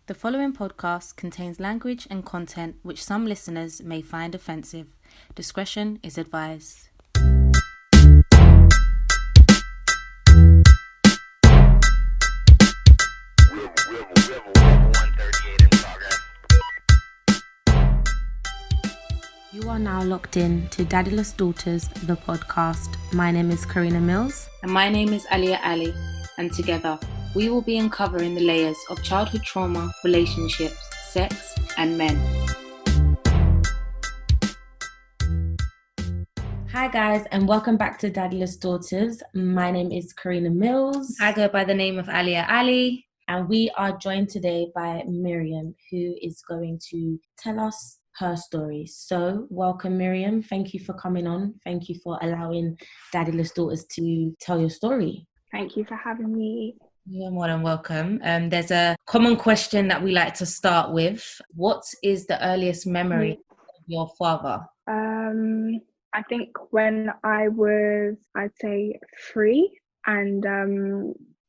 The following podcast contains language and content which some listeners may find offensive. Discretion is advised. You are now locked in to Daddyless Daughters, the podcast. My name is Karina Mills. And my name is Alia Ali. And together, we will be uncovering the layers of childhood trauma, relationships, sex, and men. Hi guys, and welcome back to Daddyless Daughters. My name is Karina Mills. I go by the name of Alia Ali. And we are joined today by Miriam, who is going to tell us her story. So welcome, Miriam. Thank you for coming on. Thank you for allowing Daddyless Daughters to tell your story. Thank you for having me. You're more than welcome. There's a common question that we like to start with. What is the earliest memory of your father? I think when I was, I'd say 3, and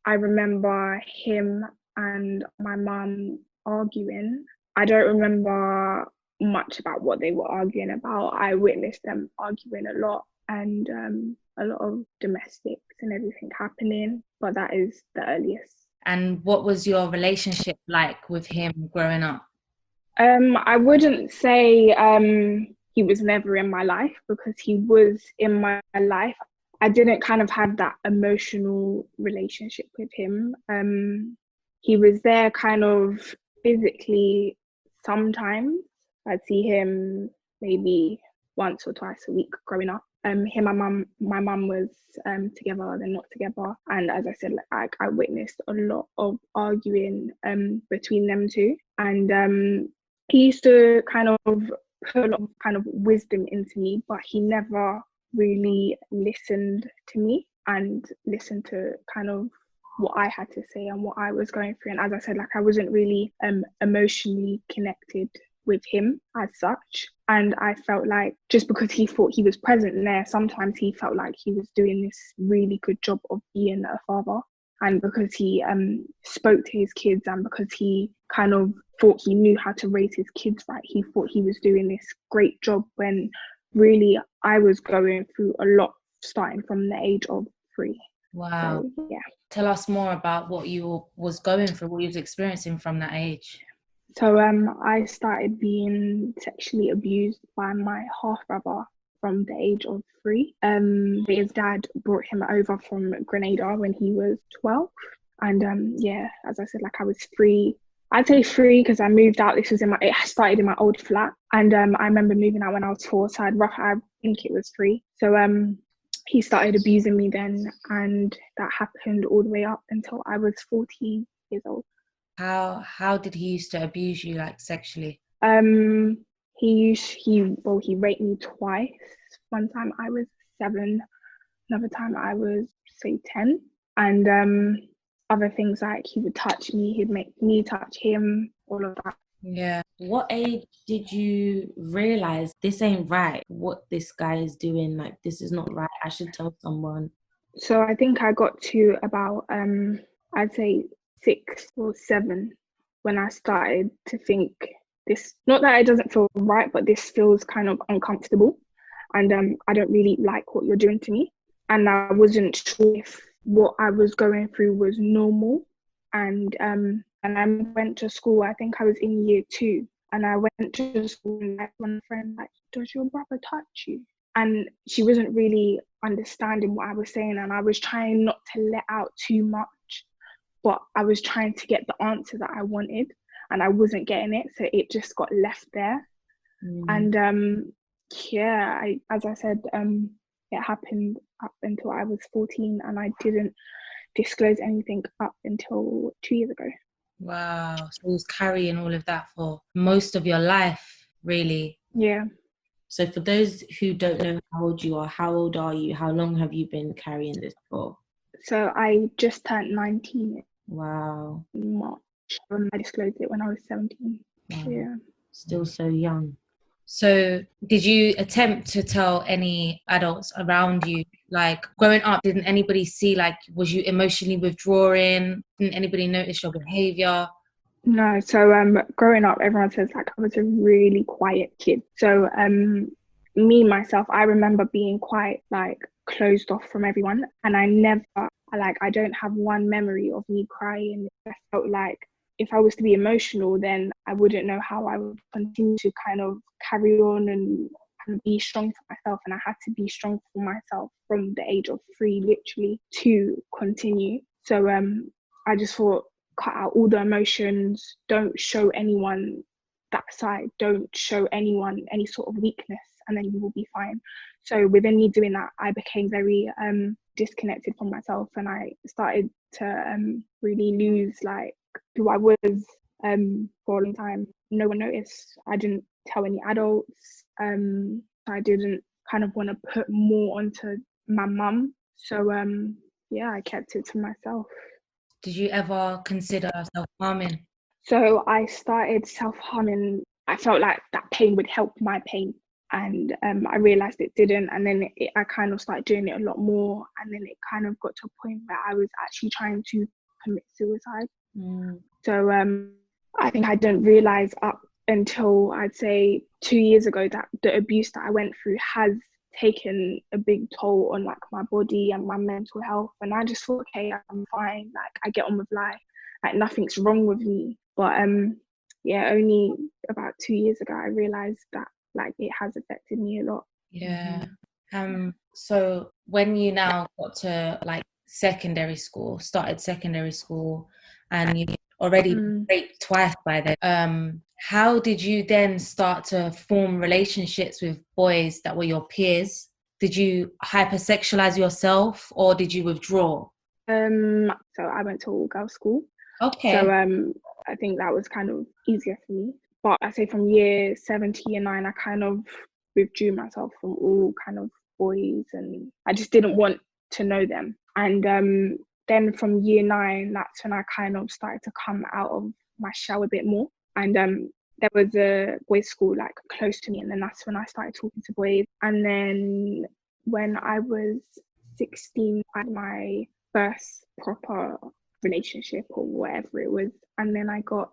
I remember him and my mum arguing. I don't remember much about what they were arguing about. I witnessed them arguing a lot and a lot of domestics and everything happening, but that is the earliest. And what was your relationship like with him growing up? I wouldn't say he was never in my life, because he was in my life. I didn't kind of have that emotional relationship with him. He was there kind of physically sometimes. I'd see him maybe once or twice a week growing up. Him and my mum was together, then not together. And as I said, like, I witnessed a lot of arguing between them two. And he used to kind of put a lot of kind of wisdom into me, but he never really listened to me and listened to kind of what I had to say and what I was going through. And as I said, like, I wasn't really emotionally connected with him as such. And I felt like just because he thought he was present there, sometimes he felt like he was doing this really good job of being a father. And because he spoke to his kids, and because he kind of thought he knew how to raise his kids right, he thought he was doing this great job, when really I was going through a lot starting from the age of 3. Wow. So, yeah. Tell us more about what you was going through, what you was experiencing from that age. So I started being sexually abused by my half-brother from the age of 3. His dad brought him over from Grenada when he was 12. And as I said, like, I was 3. I'd say 3 because I moved out. It started in my old flat. And I remember moving out when I was 4, so I think it was 3. So he started abusing me then, and that happened all the way up until I was 14 years old. How did he used to abuse you, like, sexually? He raped me twice. One time I was 7, another time I was, say, 10. And other things like he would touch me, he'd make me touch him, all of that. Yeah. What age did you realise this ain't right? What this guy is doing, like, this is not right. I should tell someone. So I think I got to about I'd say 6 or 7 when I started to think this, not that it doesn't feel right, but this feels kind of uncomfortable, and I don't really like what you're doing to me. And I wasn't sure if what I was going through was normal. And I went to school. I think I was in year 2, and I went to school, and one friend, like, does your brother touch you? And she wasn't really understanding what I was saying, and I was trying not to let out too much, but I was trying to get the answer that I wanted, and I wasn't getting it, so it just got left there. And as I said, it happened up until I was 14, and I didn't disclose anything up until 2 years ago. Wow. So he was carrying all of that for most of your life, really? Yeah. So for those who don't know how old you are, how old are you? How long have you been carrying this for? So I just turned 19. Wow. In March. I disclosed it when I was 17. Wow. Yeah. Still so young. So did you attempt to tell any adults around you, like, growing up, didn't anybody see, like, was you emotionally withdrawing? Didn't anybody notice your behaviour? No, so growing up, everyone says like I was a really quiet kid. So me myself, I remember being quite like closed off from everyone, and I don't have one memory of me crying. I felt like if I was to be emotional, then I wouldn't know how I would continue to kind of carry on and be strong for myself. And I had to be strong for myself from the age of 3, literally, to continue. So I just thought, cut out all the emotions, don't show anyone that side, don't show anyone any sort of weakness, and then you will be fine. So within me doing that, I became very disconnected from myself, and I started to really lose like who I was for a long time. No one noticed. I didn't tell any adults. I didn't kind of want to put more onto my mum. So yeah, I kept it to myself. Did you ever consider self-harming? So I started self-harming. I felt like that pain would help my pain. And I realized it didn't. And then I kind of started doing it a lot more. And then it kind of got to a point where I was actually trying to commit suicide. So I think I didn't realize up until I'd say 2 years ago that the abuse that I went through has taken a big toll on like my body and my mental health. And I just thought, okay, I'm fine, like I get on with life, like nothing's wrong with me. But yeah, only about 2 years ago I realized that like it has affected me a lot. Yeah. So when you now got to like started secondary school, and you already been raped twice by them, how did you then start to form relationships with boys that were your peers? Did you hypersexualize yourself, or did you withdraw? So I went to all girls school. Okay. So I think that was kind of easier for me. But I say from year 7 to year 9, I kind of withdrew myself from all kind of boys, and I just didn't want to know them. And then from year 9, that's when I kind of started to come out of my shell a bit more. And there was a boys' school like close to me, and then that's when I started talking to boys. And then when I was 16, I had my first proper relationship or whatever it was, and then I got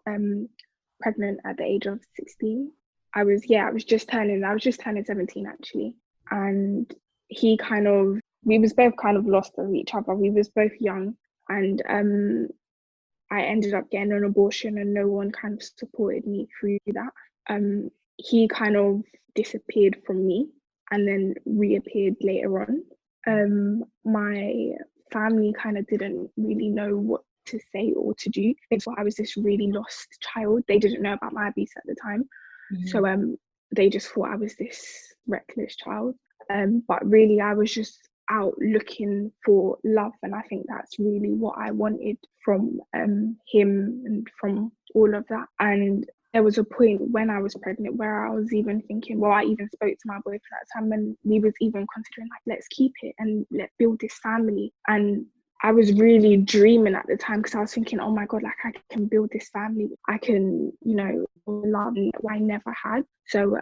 pregnant at the age of 16. I was just turning 17 actually, and we was both kind of lost of each other. We was both young, and I ended up getting an abortion, and no one kind of supported me through that. He kind of disappeared from me and then reappeared later on. My family kind of didn't really know what to say or to do. They thought I was this really lost child. They didn't know about my abuse at the time. So they just thought I was this reckless child. But really I was just out looking for love, and I think that's really what I wanted from him and from all of that. And there was a point when I was pregnant where I was even thinking, well, I even spoke to my boyfriend at the time, and we was even considering like, let's keep it and let's build this family. And I was really dreaming at the time, because I was thinking, oh my God, like I can build this family. I can, love what I never had. So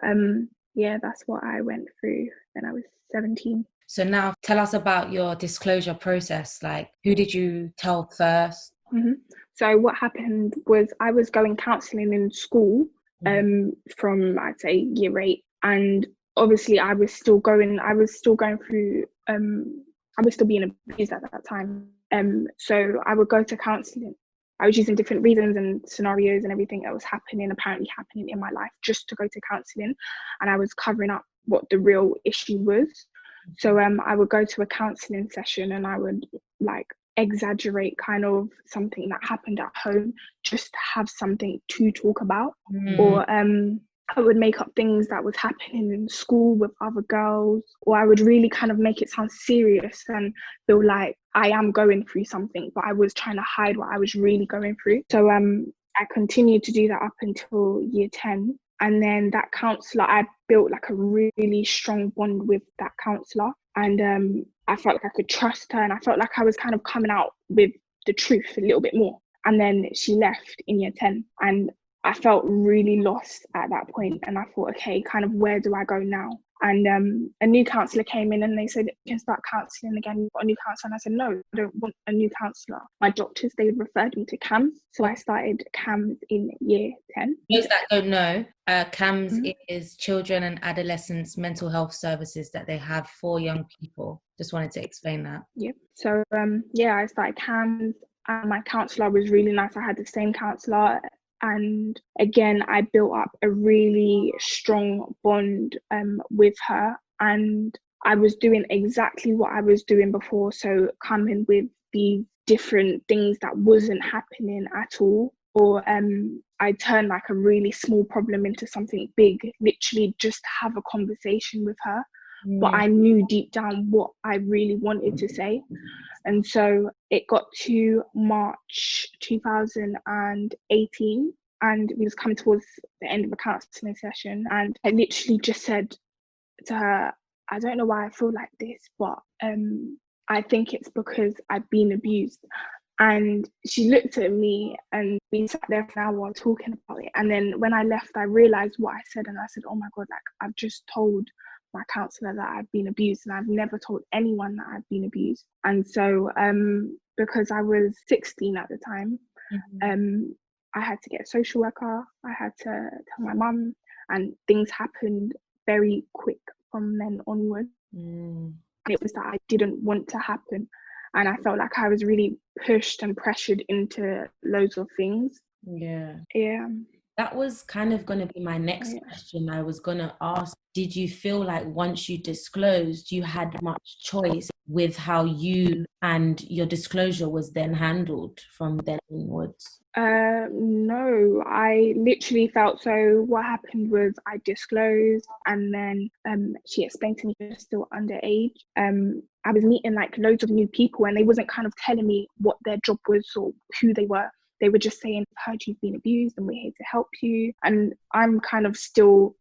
yeah, that's what I went through when I was 17. So now tell us about your disclosure process. Like, who did you tell first? So what happened was I was going counselling in school from, I'd say, year 8. And obviously I was still going through, I was still being abused at that time. So I would go to counselling. I was using different reasons and scenarios and everything that was apparently happening in my life, just to go to counselling. And I was covering up what the real issue was. So I would go to a counselling session, and I would like exaggerate kind of something that happened at home, just to have something to talk about. Or I would make up things that was happening in school with other girls, or I would really kind of make it sound serious and feel like I am going through something, but I was trying to hide what I was really going through. So I continued to do that up until year 10. And then that counsellor, I built like a really strong bond with that counsellor. And I felt like I could trust her, and I felt like I was kind of coming out with the truth a little bit more. And then she left in year 10, and I felt really lost at that point. And I thought, okay, kind of where do I go now? And a new counsellor came in and they said, you can start counselling again. You've got a new counsellor. And I said, no, I don't want a new counsellor. My doctors, they referred me to CAMS. So I started CAMS in year 10. Those that don't know, CAMS is children and adolescents mental health services that they have for young people. Just wanted to explain that. Yep. So, I started CAMS and my counsellor was really nice. I had the same counsellor. And again, I built up a really strong bond with her. And I was doing exactly what I was doing before. So coming with these different things that wasn't happening at all. Or I turned like a really small problem into something big, literally just have a conversation with her. But I knew deep down what I really wanted to say. And so it got to March 2018 and we was coming towards the end of a counselling session. And I literally just said to her, I don't know why I feel like this, but I think it's because I've been abused. And she looked at me and we sat there for an hour talking about it. And then when I left, I realised what I said and I said, oh my God, like I've just told my counsellor that I've been abused and I've never told anyone that I've been abused. And so because I was 16 at the time, I had to get a social worker. I had to tell my mum, and things happened very quick from then onward. It was that I didn't want to happen. And I felt like I was really pushed and pressured into loads of things. Yeah. That was kind of going to be my next question. I was going to ask, did you feel like once you disclosed, you had much choice with how you and your disclosure was then handled from then onwards? No, I literally felt, so what happened was I disclosed and then she explained to me she was still underage. I was meeting like loads of new people and they wasn't kind of telling me what their job was or who they were. They were just saying, I've heard you've been abused and we're here to help you. And I'm kind of still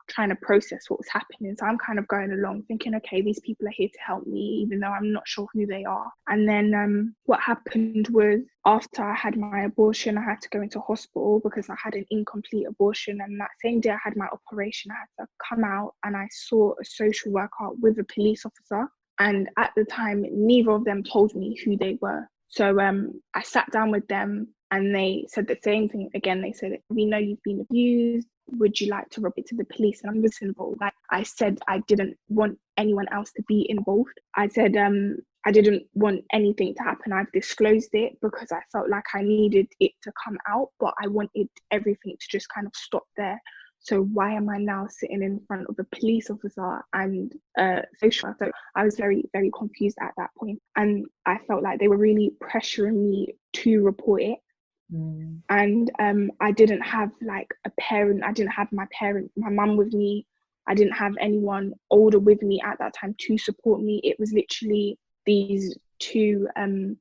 trying to process what was happening. So I'm kind of going along thinking, okay, these people are here to help me, even though I'm not sure who they are. And then what happened was after I had my abortion, I had to go into hospital because I had an incomplete abortion. And that same day I had my operation, I had to come out and I saw a social worker with a police officer. And at the time, neither of them told me who they were. So I sat down with them and they said the same thing again. They said, we know you've been abused. Would you like to report it to the police? And I'm just involved. Like I said, I didn't want anyone else to be involved. I said, I didn't want anything to happen. I've disclosed it because I felt like I needed it to come out, but I wanted everything to just kind of stop there. So why am I now sitting in front of a police officer and social worker? So I was very, very confused at that point. And I felt like they were really pressuring me to report it. And I didn't have like a parent. I didn't have my mum with me. I didn't have anyone older with me at that time to support me. It was literally these two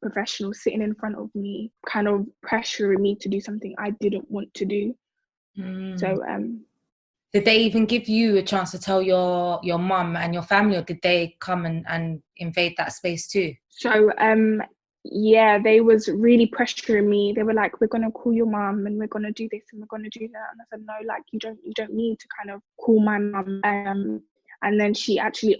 professionals sitting in front of me, kind of pressuring me to do something I didn't want to do. So did they even give you a chance to tell your mum and your family, or did they come and invade that space too? So yeah, they was really pressuring me. They were like, we're going to call your mum and we're going to do this and we're going to do that. And I said, no, like you don't need to kind of call my mum. And then she actually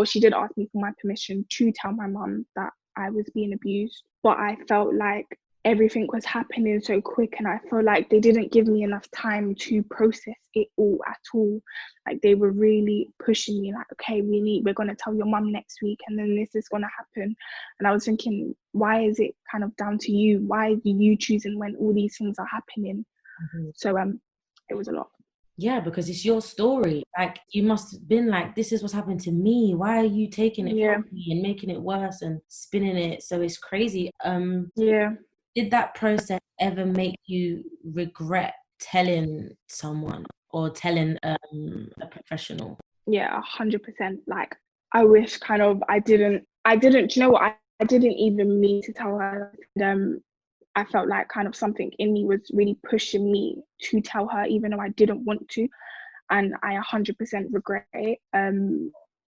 she did ask me for my permission to tell my mum that I was being abused. But I felt like everything was happening so quick and I felt like they didn't give me enough time to process it all at all. Like they were really pushing me like, okay, we're going to tell your mum next week and then this is going to happen. And I was thinking, why is it kind of down to you? Why are you choosing when all these things are happening? So it was a lot. Yeah, because it's your story. Like you must have been like, this is what's happened to me. Why are you taking it from me and making it worse and spinning it? So it's crazy. Did that process ever make you regret telling someone or telling a professional? Yeah, 100%. Like I wish kind of I didn't, do you know what? I didn't even mean to tell her. I felt like kind of something in me was really pushing me to tell her, even though I didn't want to. And I 100% regret it.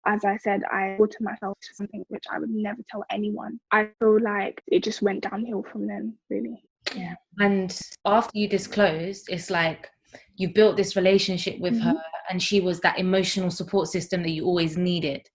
As I said, I swore to myself to something which I would never tell anyone. I feel like it just went downhill from then, really. Yeah. And after you disclosed, it's like you built this relationship with Mm-hmm. her, and she was that emotional support system that you always needed.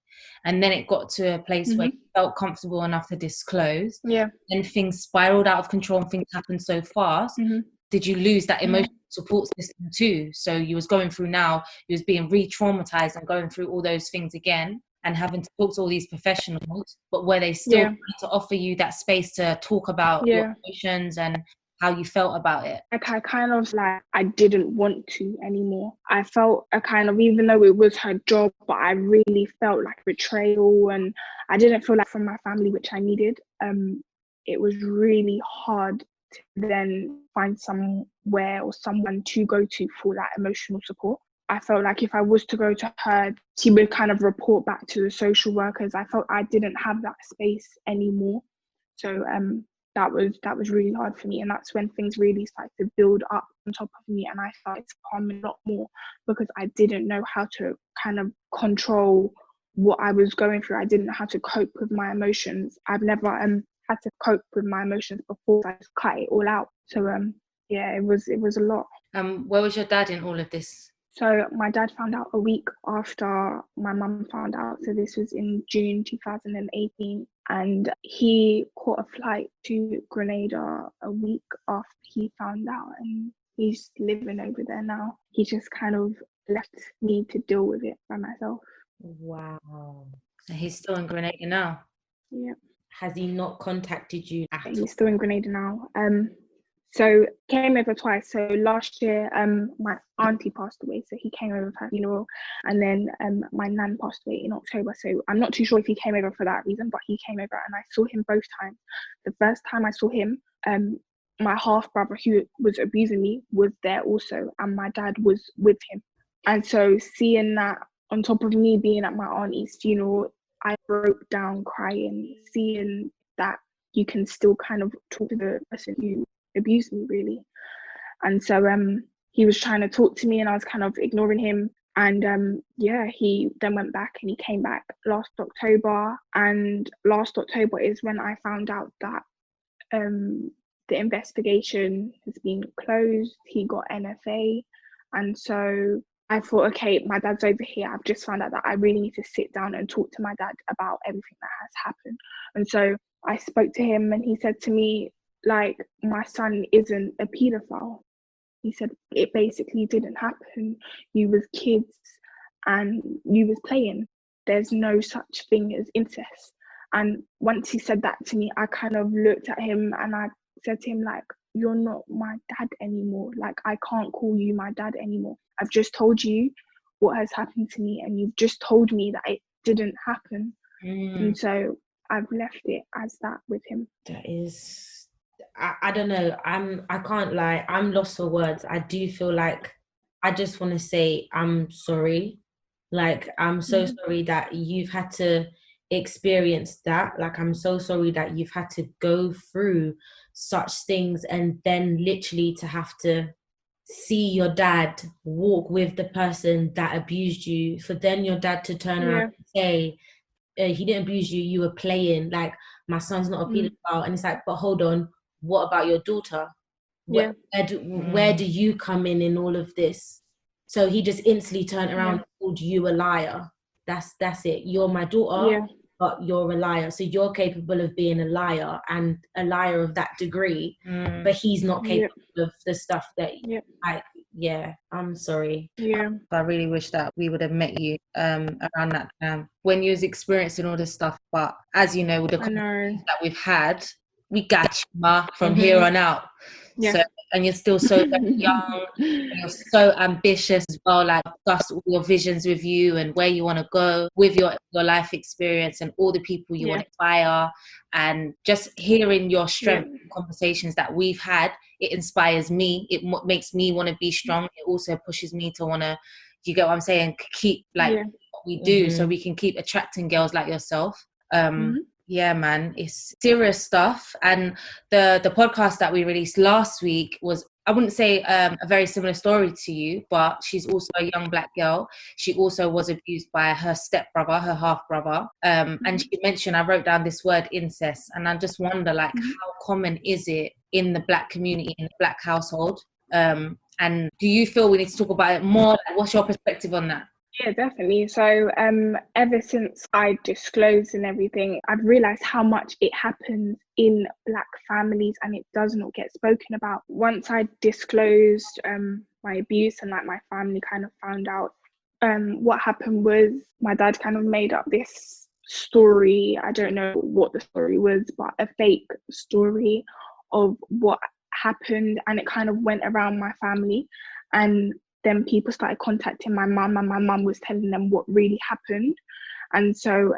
And then it got to a place where Mm-hmm. you felt comfortable enough to disclose. Yeah. Then things spiraled out of control and things happened so fast. Mm-hmm. Did you lose that emotional support system too? So you was going through now, you was being re-traumatized and going through all those things again and having to talk to all these professionals, but were they still trying to offer you that space to talk about your emotions and how you felt about it? Like I kind of like, I didn't want to anymore. I felt a kind of, even though it was her job, but I really felt like betrayal, and I didn't feel like from my family, which I needed. It was really hard to then find somewhere or someone to go to for that emotional support. I felt like if I was to go to her, she would kind of report back to the social workers. I felt I didn't have that space anymore. So that was really hard for me, and that's when things really started to build up on top of me, and I started to calm a lot more because I didn't know how to kind of control what I was going through. I didn't know how to cope with my emotions. I've never had to cope with my emotions before. I just cut it all out. So yeah, it was a lot. Where was your dad in all of this? So my dad found out a week after my mum found out. So this was in June 2018. And he caught a flight to Grenada a week after he found out. And he's living over there now. He just kind of left me to deal with it by myself. Wow. And he's still in Grenada now? Yeah. Has he not contacted you at all? He's still in Grenada now. So came over twice. So last year, my auntie passed away, so he came over for her funeral, and then my nan passed away in October. So I'm not too sure if he came over for that reason, but he came over, and I saw him both times. The first time I saw him, my half brother who was abusing me was there also, and my dad was with him. And so seeing that on top of me being at my auntie's funeral, I broke down crying, seeing that you can still kind of talk to the person who abused me, really. And so he was trying to talk to me, and I was kind of ignoring him. And he then went back, and he came back last October. And last October is when I found out that the investigation has been closed. He got NFA. And so I thought, okay, my dad's over here. I've just found out that I really need to sit down and talk to my dad about everything that has happened. And so I spoke to him, and he said to me, like, my son isn't a paedophile. He said it basically didn't happen. You was kids and you was playing. There's no such thing as incest. And once he said that to me, I kind of looked at him and I said to him, like, you're not my dad anymore. Like, I can't call you my dad anymore. I've just told you what has happened to me, and you've just told me that it didn't happen. And so I've left it as that with him. That is, I don't know. I can't lie. I'm lost for words. I do feel like I just want to say I'm sorry. Like, I'm so sorry that you've had to experience that. Like, I'm so sorry that you've had to go through such things, and then literally to have to see your dad walk with the person that abused you, for then your dad to turn around and say, he didn't abuse you, you were playing. Like, my son's not a pedophile. And it's like, but hold on, what about your daughter? Where do you come in all of this? So he just instantly turned around and called you a liar. That's it. You're my daughter, but you're a liar. So you're capable of being a liar, and a liar of that degree, but he's not capable of the stuff that I'm sorry. I really wish that we would have met you around that time when you was experiencing all this stuff. But as you know, with the conversations that we've had, we got you, Ma, from here on out. So, and you're still so young, and you're so ambitious as well. Like, discuss all your visions with you and where you want to go with your life experience and all the people you want to inspire. And just hearing your strength, conversations that we've had, it inspires me. It makes me want to be strong. It also pushes me to want to, you get what I'm saying, keep like what we do, so we can keep attracting girls like yourself. Yeah, man, it's serious stuff. And the podcast that we released last week was, I wouldn't say a very similar story to you, but she's also a young black girl. She also was abused by her stepbrother, her half brother. And she mentioned, I wrote down this word incest, and I just wonder, like, how common is it in the black community, in the black household? And And do you feel we need to talk about it more? What's your perspective on that? Yeah, definitely. So ever since I disclosed and everything, I've realized how much it happens in Black families and it does not get spoken about. Once I disclosed my abuse and like my family kind of found out, what happened was my dad kind of made up this story. I don't know what the story was, but a fake story of what happened, and it kind of went around my family. And then people started contacting my mum, and my mum was telling them what really happened. And so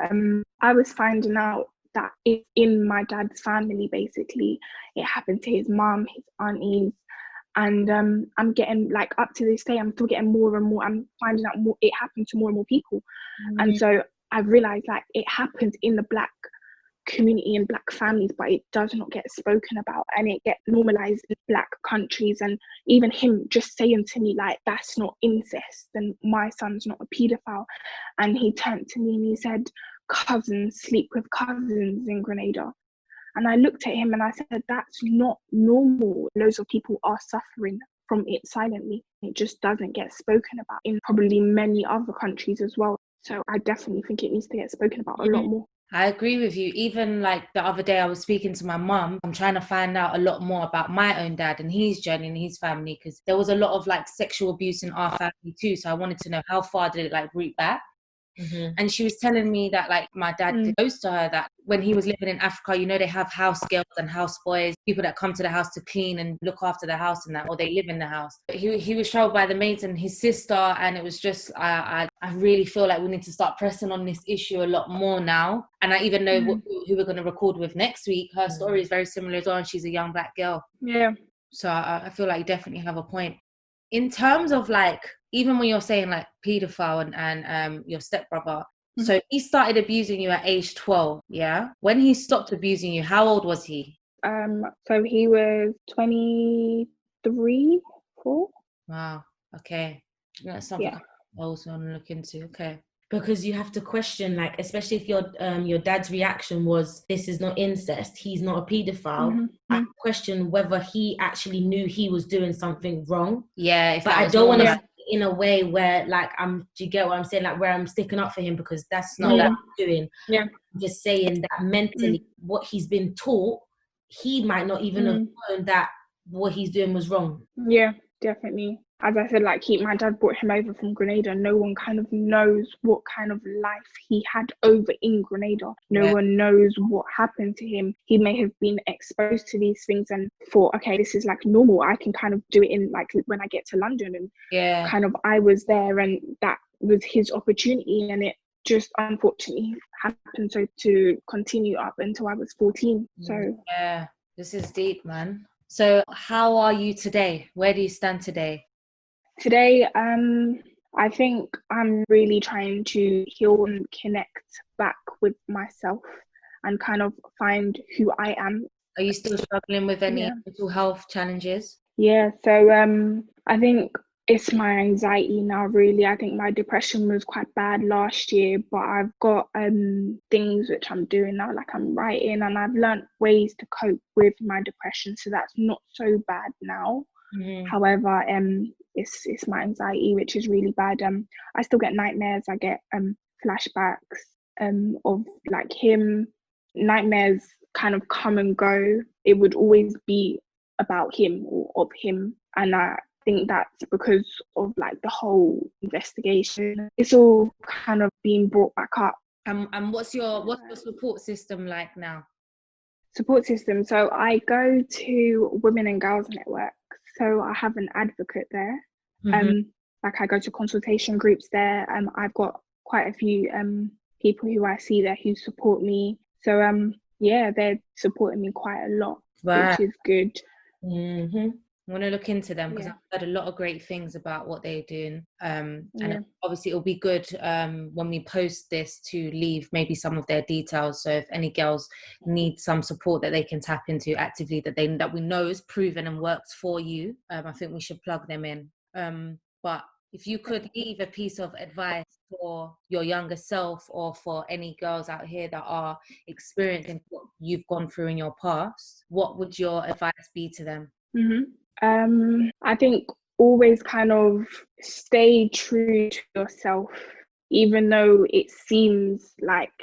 I was finding out that it's in my dad's family, basically. It happened to his mum, his aunties, and I'm getting, like, up to this day, I'm still getting more and more. I'm finding out more. It happened to more and more people. And so I've realized, like, it happens in the Black community and Black families, but it does not get spoken about, and it gets normalized in Black countries. And even him just saying to me, like, that's not incest and my son's not a paedophile. And he turned to me and he said, cousins sleep with cousins in Grenada. And I looked at him and I said, that's not normal. Loads of people are suffering from it silently. It just doesn't get spoken about in probably many other countries as well. So I definitely think it needs to get spoken about a lot more. I agree with you. Even like the other day I was speaking to my mum, I'm trying to find out a lot more about my own dad and his journey and his family, because there was a lot of like sexual abuse in our family too. So I wanted to know how far did it like root back. And she was telling me that like my dad disclosed to her that when he was living in Africa, you know, they have house girls and house boys, people that come to the house to clean and look after the house and that, or they live in the house. But he was troubled by the maids and his sister, and it was just I really feel like we need to start pressing on this issue a lot more now. And I even know who we're going to record with next week. Her story is very similar as well, and she's a young Black girl. Yeah. So I feel like you definitely have a point. In terms of like, even when you're saying like paedophile and your stepbrother, so he started abusing you at age 12, yeah? When he stopped abusing you, how old was he? So he was 23, 4. Wow, okay. That's something I also want to look into, okay. Because you have to question, like, especially if your dad's reaction was, this is not incest, he's not a paedophile. I question whether he actually knew he was doing something wrong. Yeah, but I don't want to in a way where, like, do you get what I'm saying? Like, where I'm sticking up for him, because that's not what I'm doing. Yeah. I'm just saying that mentally, what he's been taught, he might not even have known that what he's doing was wrong. Yeah, definitely. As I said, like, my dad brought him over from Grenada. No one kind of knows what kind of life he had over in Grenada. No one knows what happened to him. He may have been exposed to these things and thought, okay, this is like normal. I can kind of do it in, like, when I get to London. And kind of, I was there and that was his opportunity. And it just unfortunately happened to continue up until I was 14. So yeah, this is deep, man. So how are you today? Where do you stand today? Today, I think I'm really trying to heal and connect back with myself and kind of find who I am. Are you still struggling with any mental health challenges? Yeah, so I think it's my anxiety now, really. I think my depression was quite bad last year, but I've got things which I'm doing now, like I'm writing, and I've learnt ways to cope with my depression, so that's not so bad now. However, it's my anxiety which is really bad. I still get nightmares. I get flashbacks of like him. Nightmares kind of come and go. It would always be about him or of him, and I think that's because of like the whole investigation. It's all kind of being brought back up. And what's your support system like now? Support system. So I go to Women&Girls Network. So I have an advocate there. Like I go to consultation groups there. I've got quite a few people who I see there who support me. So they're supporting me quite a lot, which is good. I want to look into them because I've heard a lot of great things about what they're doing. And obviously it'll be good when we post this to leave maybe some of their details. So if any girls need some support that they can tap into actively, that we know is proven and works for you, I think we should plug them in. But if you could leave a piece of advice for your younger self or for any girls out here that are experiencing what you've gone through in your past, what would your advice be to them? I think always kind of stay true to yourself, even though it seems like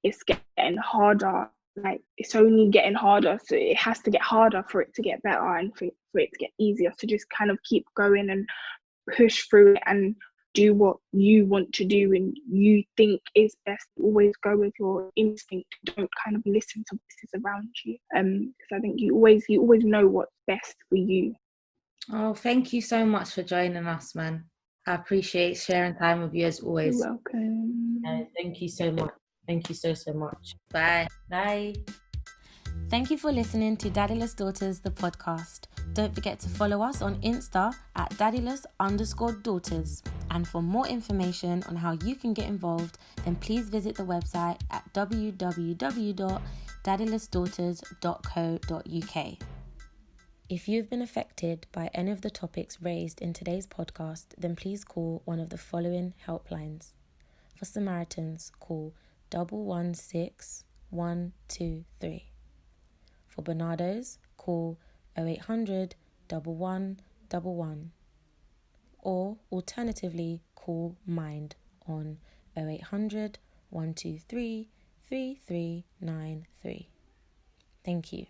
it's getting harder. Like, it's only getting harder, so it has to get harder for it to get better, and for it to get easier. So just kind of keep going and push through it and do what you want to do and you think is best. Always go with your instinct. Don't kind of listen to voices around you, because I think you always know what's best for you. Oh, thank you so much for joining us, man. I appreciate sharing time with you as always. You're welcome. Thank you so much. Thank you so much. Bye. Thank you for listening to Daddyless Daughters, the podcast. Don't forget to follow us on Insta at daddyless_daughters. And for more information on how you can get involved, then please visit the website at www.daddylessdaughters.co.uk. If you've been affected by any of the topics raised in today's podcast, then please call one of the following helplines. For Samaritans, call 116 123. For Bernardo's, call 0800 1111. Or alternatively, call Mind on 0800 123 3393. Thank you.